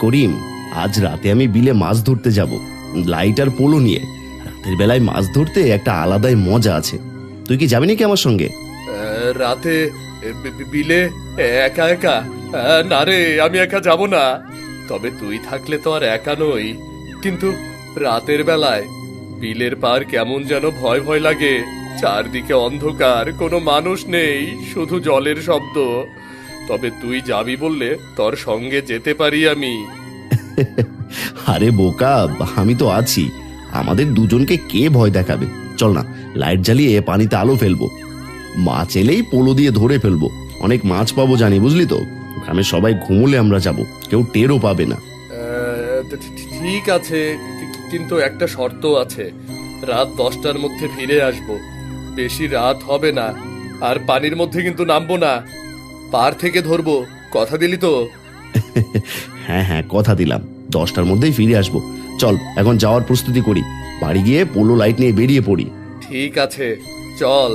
করিম, আজ রাতে আমি বিলে মাছ ধরতে যাব, লাইট আর পোলো নিয়ে। রাতের বেলায় মাছ ধরতে একটা আলাদাই মজা আছে। তুই কি যাবি নাকি আমার সঙ্গে? রাতে বিলে একা একা? না রে, আমি একা যাব না। তবে তুই থাকলে তো আর একা নই। কিন্তু রাতের বেলায় বিলের পার কেমন যেন ভয় ভয় লাগে। চারদিকে অন্ধকার, কোনো মানুষ নেই, শুধু জলের শব্দ। তবে তুই যাবি বললে তোর সঙ্গে যেতে পারি আমি। আরে বোকা, আমি তো আছি। আমাদের দুজনকে কে ভয় দেখাবে? চল না, লাইট জ্বালিয়ে পানিতে আলো ফেলবো। মাছ এলেই পোলো দিয়ে ধরে ফেলবো। অনেক মাছ পাবো জানি, বুঝলি তো। গ্রামে সবাই ঘুমোলে আমরা যাব, কেউ টেরও পাবে না। ঠিক আছে, কিন্তু একটা শর্ত আছে। রাত 10টার মধ্যে ফিরে আসবো। বেশি রাত হবে না। আর পানির মধ্যে কিন্তু নামবো না, পার থেকে ধরবো। কথা দিলি তো? হ্যাঁ হ্যাঁ, কথা দিলাম। 10টার মধ্যেই ফিরে আসবো। চল এখন যাওয়ার প্রস্তুতি করি। বাড়ি গিয়ে পোলো লাইট নিয়ে বেরিয়ে পড়ি। ঠিক আছে, চল।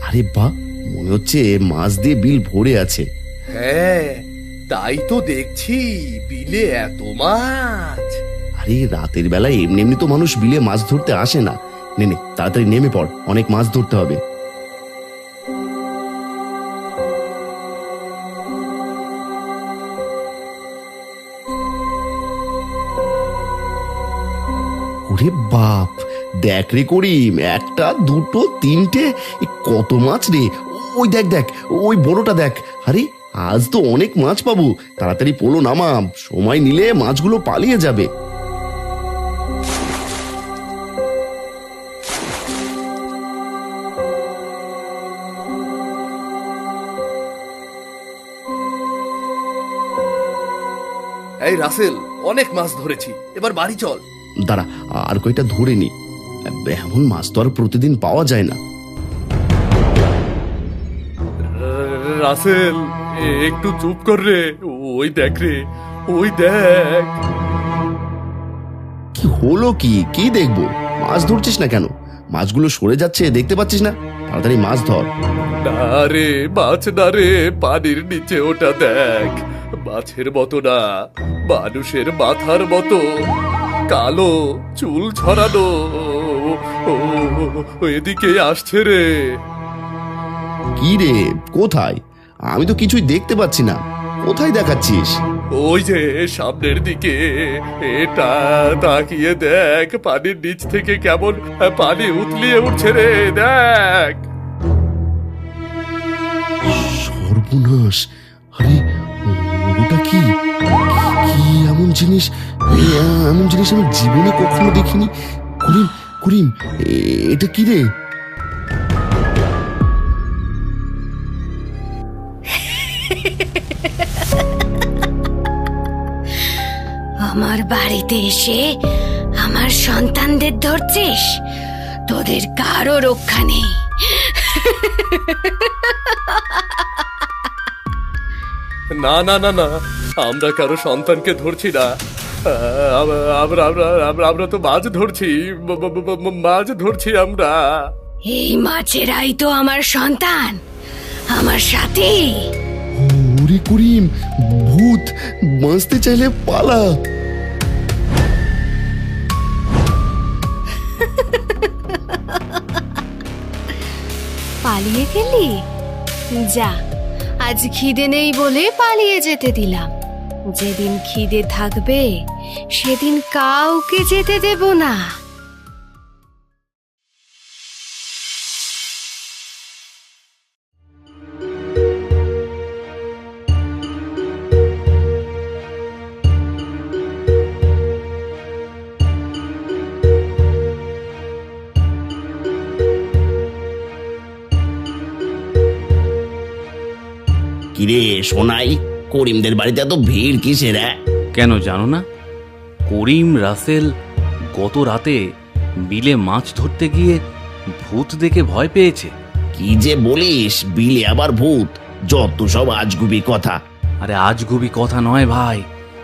আরে বাহ, মনে হচ্ছে মাছ দিয়ে বিল ভরে আছে। হ্যাঁ, তাই তো দেখছি, বিলে এত মাছ। আরে রাতের বেলায় এমনি এমনি তো মানুষ বিলে মাছ ধরতে আসে না। নে নে, তাড়াতাড়ি নেমে পড়, অনেক মাছ ধরতে হবে। ওরে বাপ, দেখ রে করিম, একটা দুটো তিনটে, এ কত মাছ রে! ওই দেখ দেখ, ওই বড়টা দেখ। আরে আজ তো অনেক মাছ পাবো। তাড়াতাড়ি পোলো নামা, সময় নিলে মাছগুলো পালিয়ে যাবে। এই রাসেল, অনেক মাছ ধরেছি, এবার বাড়ি চল। দাঁড়া, আর কয়টা ধরে নি। এমন মাছ তো আর প্রতিদিন পাওয়া যায় না। রাসেল, একটু চুপ কর রে। ওই দেখ রে, ওই দেখ। কি হলো? কি কি দেখবো? মাছ ধরছিস না কেন? মাছগুলো সরে যাচ্ছে, দেখতে পাচ্ছিস না? তাড়াতাড়ি মাছ ধর। না রে, মাছ না রে, পানির নিচে ওটা দেখ। মাছের মতো না, মানুষের মাথার মতো, কালো, চুল ছড়ানো। এদিকে আসছে রে। কি রে, কোথায়? আমি তো কিছুই দেখতে পাচ্ছি না। কোথায় দেখাচ্ছিস? ওই যে সামনের দিকে, এটা তাকিয়ে দেখ, পানির নিচ থেকে কেমন পানি উতলিয়ে উঠছে রে, দেখ। সর্বনাশ! আরে ওটা কি? কি এমন জিনিস? এমন জিনিস আমি জীবনে কখনো দেখিনি। করিম, করিম, এটা কি রে? আমার বাড়িতে এসে আমার সন্তানদের ধরছিস? তোদের কারো রক্ষা নেই। না না না না, আমরা কারো সন্তানকে ধরছি না। আমরা আমরা আমরা আমরা তো মাছ ধরছি, মাছ ধরছি আমরা। এই মাছেরাই তো আমার সন্তান, আমার সাথে। ওরে করিম, ভূত! বাঁচতে চাইলে পালা। পালিয়ে গেলি? যা, আজ খিদে নেই বলে পালিয়ে যেতে দিলাম। যেদিন খিদে থাকবে সেদিন কাউকে যেতে দেব না। কিরে সোনাই, করিমদের বাড়িতে এত ভিড় কিসের? কেন জানো না? করিম রাসেল গত রাতে বিলে মাছ ধরতে গিয়ে ভূত দেখে ভয় পেয়েছে। কি যে বলিস, বিলে আবার ভূত? যত সব আজগুবি কথা। আরে আজগুবি কথা নয় ভাই,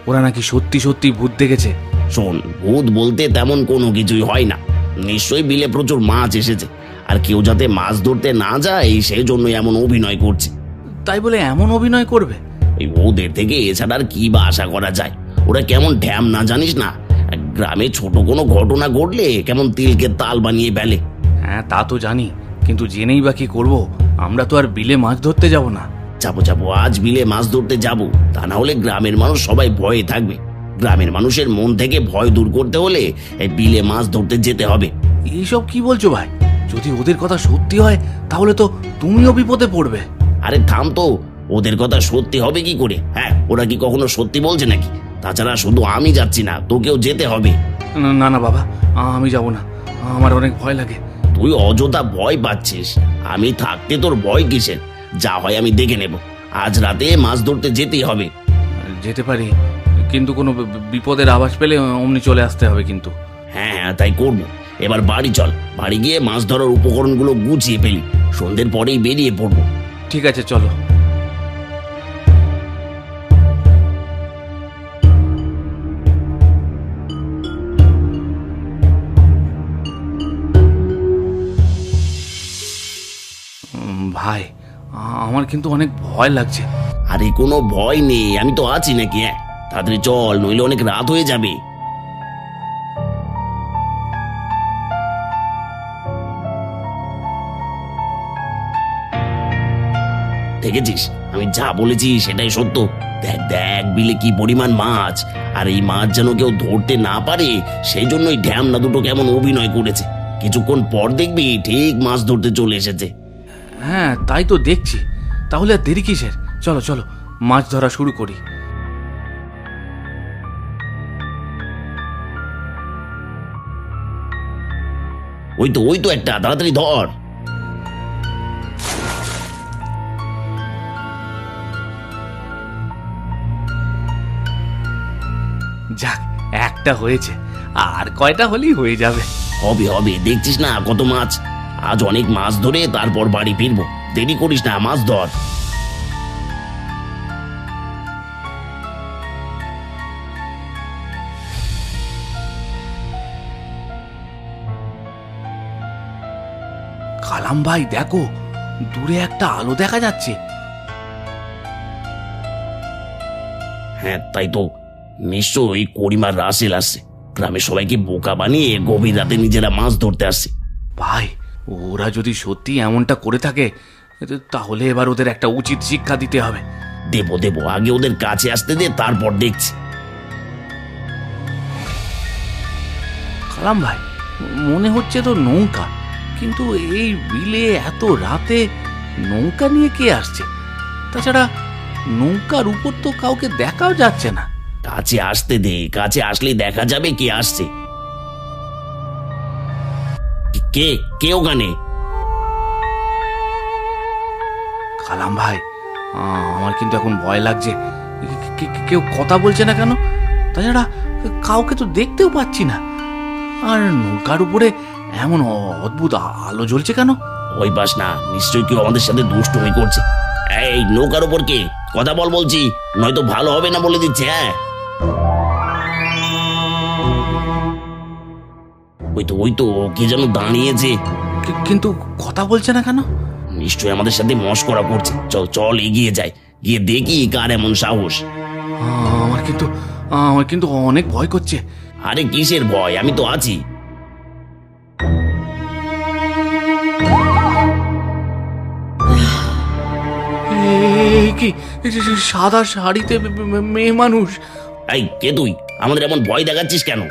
ওরা নাকি সত্যি সত্যি ভূত দেখেছে। শোন, ভূত বলতে তেমন কোনো কিছুই হয় না। নিশ্চয়ই বিলে প্রচুর মাছ এসেছে, আর কেউ যাতে মাছ ধরতে না যায় সেই জন্য এমন অভিনয় করছে। তাই বলে এমন অভিনয় করবে? এই ওদের থেকে এছাড়া আর কি বা আশা করা যায়? ওরা কেমন ঢ্যাম না জানিস না, গ্রামে ছোট কোনো ঘটনা ঘটলে কেমন তিলকে তাল বানিয়ে ফেলে। হ্যাঁ, তা তো জানি, কিন্তু জেনেই বা কি করবো? আমরা তো আর বিলে মাছ ধরতে যাব না। যাবো, আজ বিলে মাছ ধরতে যাব, তা না হলে গ্রামের মানুষ সবাই ভয়ে থাকবে। গ্রামের মানুষের মন থেকে ভয় দূর করতে হলে এই বিলে মাছ ধরতে যেতে হবে। এইসব কি বলছো ভাই? যদি ওদের কথা সত্যি হয় তাহলে তো তুমিও বিপদে পড়বে। আরে থাম তো, ওদের কথা সত্যি হবে কি করে? হ্যাঁ, ওরা কি কখনো সত্যি বলছে নাকি? তাছাড়া শুধু আমি যাচ্ছি না, তোকেও যেতে হবে। না না বাবা, আমি যাব না, আমার অনেক ভয় লাগে। তুই অযথা ভয় পাচ্ছিস, আমি থাকতে তোর ভয় কিসের? যা হয় আমি দেখে নেব। আজ রাতে মাছ ধরতে যেতেই হবে। যেতে পারি, কিন্তু কোনো বিপদের আভাস পেলে অমনি চলে আসতে হবে কিন্তু। হ্যাঁ, তাই করবো। এবার বাড়ি চল, বাড়ি গিয়ে মাছ ধরার উপকরণগুলো গুছিয়ে ফেলি, সন্ধ্যের পরেই বেরিয়ে পড়বো। ঠিক আছে, চলো। ভাই, আমার কিন্তু অনেক ভয় লাগছে। আরে কোনো ভয় নেই, আমি তো আছি নাকি? হ্যাঁ, তাড়াতাড়ি চল, নইলে অনেক রাত হয়ে যাবে। দেখেছিস, আমি যা বলেছি সেটাই সত্য। দেখ দেখ, বিলে কি পরিমাণ মাছ, আর এই মাছ যেন কেউ ধরতে না পারে সেই জন্যই ঢ্যামনা দুটো কেমন অভিনয় করেছে। কিছুক্ষণ পর দেখবি ঠিক মাছ ধরতে চলে এসেছে। হ্যাঁ, তাই তো দেখছি। তাহলে আর দেরি কিসের? চলো চলো, মাছ ধরা শুরু করি। ওই তো একটা, তাড়াতাড়ি ধর। যাক, একটা হয়েছে, আর কয়টা হলেই হয়ে যাবে। হবে, দেখছিস না কত মাছ? আজ অনেক মাছ ধরে তারপর বাড়ি ফিরবো। দেরি করিস না, মাছ ধর। কালাম ভাই, দেখো, দূরে একটা আলো দেখা যাচ্ছে। হ্যাঁ, তাই তো, নিশ্চয়ই করিমার রাসেল আসছে। গ্রামের সবাইকে বোকা বানিয়ে গভীর রাতে নিজেরা মাছ ধরতে আসছে। ভাই, ওরা যদি সত্যি এমনটা করে থাকে তাহলে এবার ওদের একটা উচিত শিক্ষা দিতে হবে। দেবো, আগে ওদের কাছে আসতে দে, তারপর দেখছি। কালাম ভাই, মনে হচ্ছে তো নৌকা, কিন্তু এই বিলে এত রাতে নৌকা নিয়ে কে আসছে? তাছাড়া নৌকার উপর তো কাউকে দেখাও যাচ্ছে না। কাছে আসতে দে, কাছে আসলেই দেখা যাবে কে আসছে। কে ওখানে? কালাম ভাই, আমার কিন্তু এখন ভয় লাগছে। কেউ কথা বলছে না কেন? তাছাড়া কাউকে তো দেখতেও পাচ্ছি না। আর নৌকার উপরে এমন অদ্ভুত আলো জ্বলছে কেন? ওই পাস না, নিশ্চয়ই কেউ আমাদের সাথে দুষ্টুমি করছে। এই নৌকার উপর কে? কথা বলছি, নয়তো ভালো হবে না বলে দিচ্ছে। হ্যাঁ, ওই তো কে যেন দাঁড়িয়েছে, কিন্তু কথা বলছে না কেন? নিশ্চয়ই আমাদের সাথে মশকরা করছে। চল এগিয়ে যাই, গিয়ে দেখি কার এমন সাহস। আমার কিন্তু অনেক ভয় করছে। আরে কিসের ভয়, আমি তো আছি। কি সাদা শাড়িতে মেয়ে মানুষ? এই কে তুই? আমাদের এমন ভয় দেখাচ্ছিস কেন?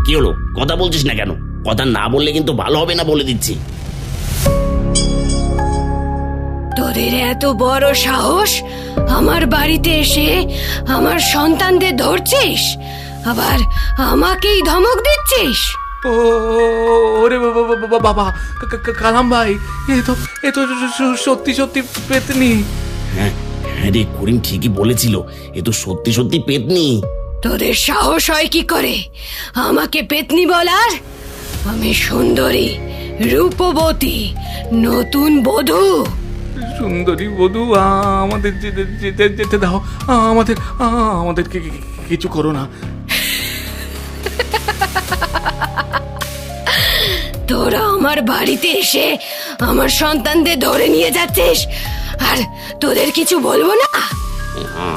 কি হলো, কথা বলছিস না কেন? কথা না বললে কিন্তু ভালো হবে না বলে দিচ্ছি। তোদের এত বড় সাহস, আমার বাড়িতে এসে আমার সন্তানদের ধরছিস, আবার আমাকেই ধমক দিচ্ছিস? ওরে বাবা, কালাম ভাই, এ তো সত্যি সত্যি পেতনি। হ্যাঁ রে, করিম ঠিকই বলেছিল, এ তো সত্যি সত্যি পেতনি। তোদের সাহস হয় কি করে আমাকে পেতনি বলার? আমি সুন্দরী, রূপবতী, নতুন বধূ। সুন্দরী বধূ, আমাদের যেতে দাও। আমাদের আমাদেরকে কিছু করো না। তোরা আমার বাড়িতে এসে আমার সন্তানদের ধরে নিয়ে যাচ্ছিস, আর তোদের কিছু বলবো না?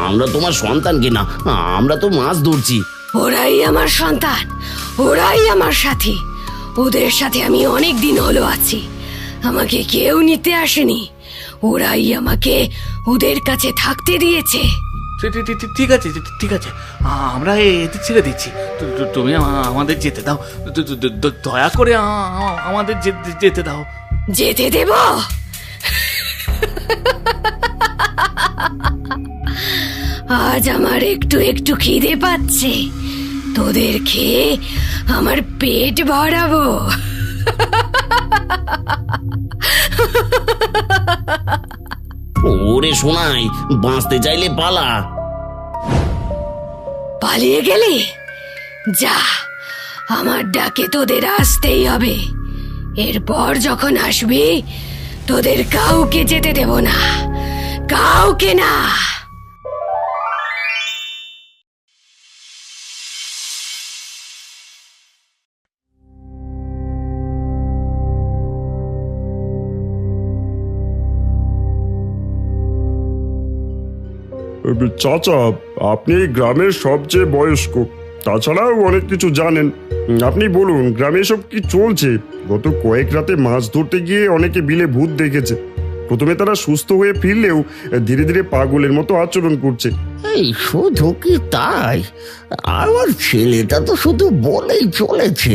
আমরা তোমার সন্তান কিনা, আমরা তো মাছ ধরছি। ওরাই আমার সন্তান, ওরাই আমার সাথী। ওদের সাথে আমি অনেক দিন হলো আছি, আমাকে কেউ নিতে আসেনি। ওরাই আমাকে ওদের কাছে থাকতে দিয়েছে। ঠিক আছে, ঠিক আছে, আমরা এতে ছেড়ে দিচ্ছি। তুমি আমাদের যেতে দাও, দয়া করে আমাদের যেতে দাও। যেতে দেব? আজ আমার একটু একটু খিদে পাচ্ছে, তোদের খেয়ে আমার পেট ভরাবো। ওরে সোনাই, বাঁচতে চাইলে পালা। পালিয়ে গেলি? যা, আমার ডাকে তোদের আসতেই হবে। এরপর যখন আসবি তোদের কাউকে যেতে দেব না, কাউকে না। চাচা, আপনি এই গ্রামের সবচেয়ে বয়স্ক, তাছাড়াও অনেক কিছু জানেন। আপনি বলুন, গ্রামে সব কি চলছে? গত কয়েক রাতে মাছ ধরতে গিয়ে অনেকে বিলে ভূত দেখেছে। প্রথমে তারা সুস্থ হয়ে ফিরলেও ধীরে ধীরে পাগলের মতো আচরণ করছে। এই শুধু কি তাই? আমার ছেলেটা তো শুধু বলেই চলেছে,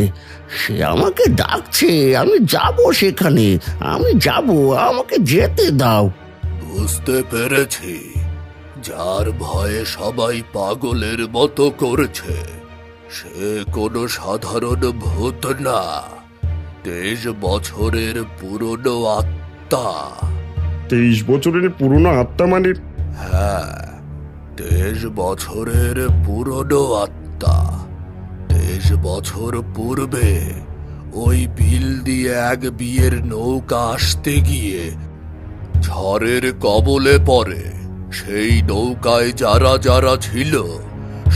সে আমাকে ডাকছে, আমি যাব সেখানে, আমি যাব, আমাকে যেতে দাও। বুঝতে পেরেছি, যার ভয়ে সবাই পাগলের মতো করছে সে কোনো সাধারণ ভূত না, 23 বছরের পুরনো আত্মা। 23 বছরের পুরনো আত্মা মানে? হ্যাঁ, 23 বছরের পুরনো আত্মা। 23 বছর পূর্বে ওই বিল দিয়ে এক বিয়ের নৌকা আসতে গিয়ে ঝড়ের কবলে পড়ে। সেই নৌকায় যারা যারা ছিল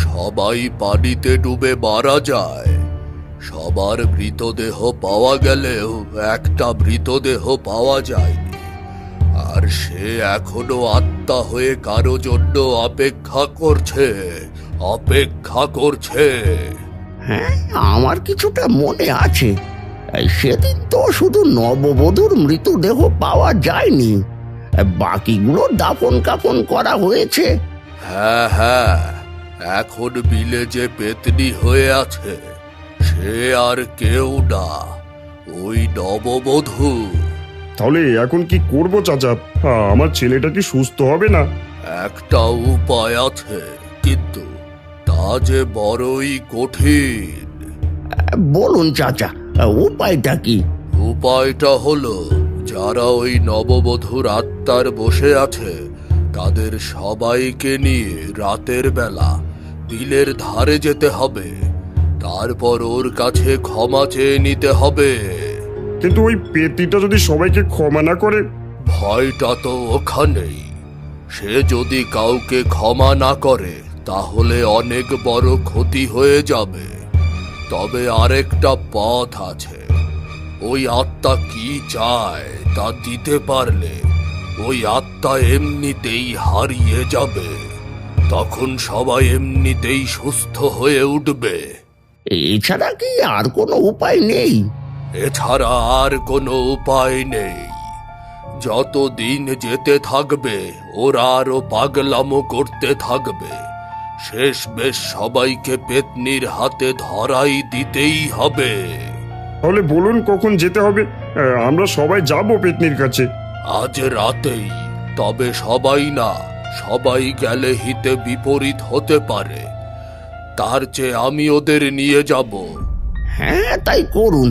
সবাই পানিতে ডুবে মারা যায়। সবার মৃতদেহ পাওয়া গেলেও একটা মৃতদেহ পাওয়া যায়নি, আর সে এখনো আত্মা হয়ে কারো জন্য অপেক্ষা করছে, অপেক্ষা করছে। হ্যাঁ, আমার কিছুটা মনে আছে। সেদিন তো শুধু নববধূর মৃতদেহ পাওয়া যায়নি, বাকিগুলো দাফন কাফন করা হয়েছে। হ্যাঁ হ্যাঁ, এখন বিলে যে পেতনি হয়ে আছে সে আর কেউ না, ওই নববধূ। তাহলে এখন কি করব চাচা? আমার ছেলেটা কি সুস্থ হবে না? একটা উপায় আছে, কিন্তু তা যে বড়ই কঠিন। বলুন চাচা, উপায়টা কি? উপায়টা হলো, যারা ওই নববধূর আত্মার বসে আছে তাদের সবাইকে নিয়ে রাতের বেলা বিলের ধারে যেতে হবে, তারপর ওর কাছে ক্ষমা চেয়ে নিতে হবে। কিন্তু ওই পেতনিটা যদি সবাইকে ক্ষমা না করে? ভয়টা তো ওখানেই। সে যদি কাউকে ক্ষমা না করে তাহলে অনেক বড় ক্ষতি হয়ে যাবে। তবে আরেকটা পথ আছে, ওই আত্মা কি চায় তা দিতে পারলে ওই আত্মা এমনিতেই হারিয়ে যাবে, তখন সবাই এমনিতেই সুস্থ হয়ে উঠবে। এছাড়া কি আর কোনো উপায় নেই? এছাড়া আর কোনো উপায় নেই। যত দিন যেতে থাকবে ওরা আরো পাগলামো করতে থাকবে, শেষ বেশ সবাইকে পেতনির হাতে ধরাই দিতেই হবে। তাহলে বলুন কখন যেতে হবে? আমরা সবাই যাব পেতনির কাছে। আজ রাতেই। তবে সবাই না, সবাই গেলে হিতে বিপরীত হতে পারে, তার চেয়ে আমি ওদের নিয়ে যাব। হ্যাঁ, তাই করুন,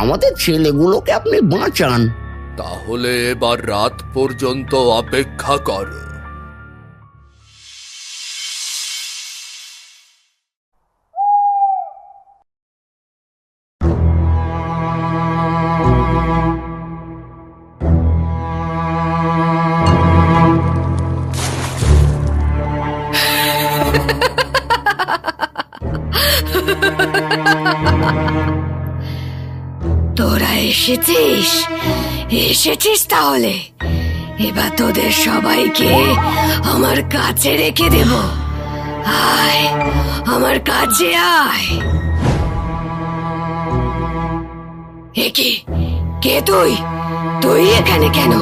আমাদের ছেলেগুলোকে আপনি বাঁচান। তাহলে এবার রাত পর্যন্ত অপেক্ষা করো। তোরা এসেছিস এসেছিস তাহলে এবার তোদের সবাইকে আমার কাছে রেখে দেব। আয় আমার কাছে আয়। একে কে তুই? তুই এখানে কেন?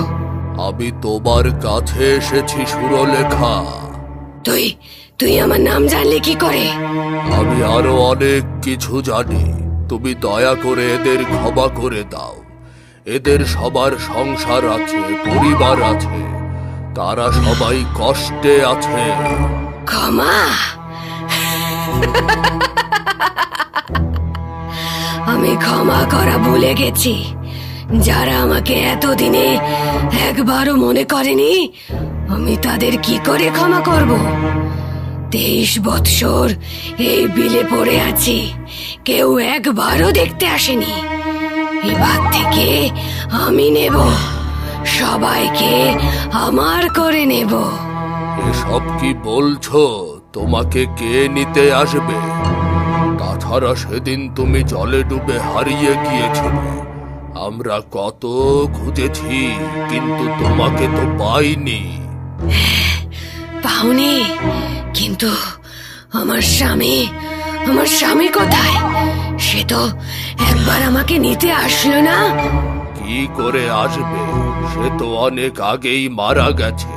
আমি তোমার কাছে এসেছি সুরলেখা। তুই তুই আমার নাম জানলি কি করে? আমি আরো অনেক কিছু জানি। তুমি দয়া করে এদের ক্ষমা করে দাও। এদের সবার সংসার আছে, পরিবার আছে, তারা সবাই কষ্টে আছে। ক্ষমা? আমি ক্ষমা করা ভুলে গেছি। যারা আমাকে এতদিনে একবারও মনে করেনি, আমি তাদের কি করে ক্ষমা করব? 23 বৎসর এই বিলে পড়ে আছি, কেউ একবারও দেখতে আসেনি। এবার থেকে আমি নেব, সবাইকে আমার করে নেব। এসব কি বলছো? তোমাকে কে নিতে আসবে? তাছাড়া সেদিন তুমি জলে ডুবে হারিয়ে গিয়েছিলে। আমরা কত খুঁজেছি, কিন্তু তোমাকে তো পাইনি। পাওনি? কিন্তু আমার স্বামী কোথায়? সে তো একবার আমাকে নিতে আসলো না। কি করে আসবে? সে তো অনেক আগেই মারা গেছে।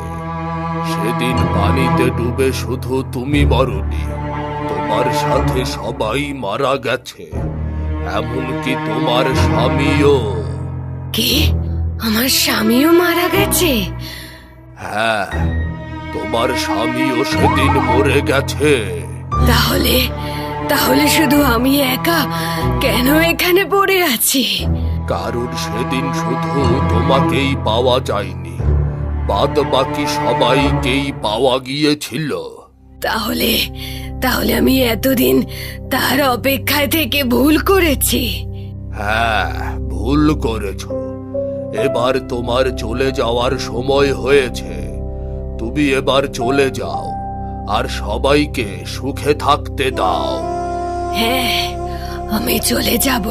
সেদিন পানিতে ডুবে শুধু তুমি মরনি, তোমার সাথে সবাই মারা গেছে, এমনকি তোমার স্বামীও। কি? আমার স্বামীও মারা গেছে? হ্যাঁ, তোমার স্বামীও সেদিন মরে গেছে। তাহলে তাহলে শুধু আমি একা কেন এখানে পড়ে আছি? কারণ সেদিন শুধু তোমাকেই পাওয়া যায়নি, বাদ বাকি সবাইকেই পাওয়া গিয়েছিল। তাহলে তাহলে আমি এতদিন তার অপেক্ষায় থেকে ভুল করেছি। হ্যাঁ, ভুল করেছো। এবার তোমার চলে যাওয়ার সময় হয়েছে। তুমি এবার চলে যাও, আর সবাইকে সুখে থাকতে দাও। হ্যাঁ, আমি চলে যাব,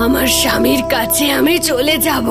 আমার স্বামীর কাছে আমি চলে যাব।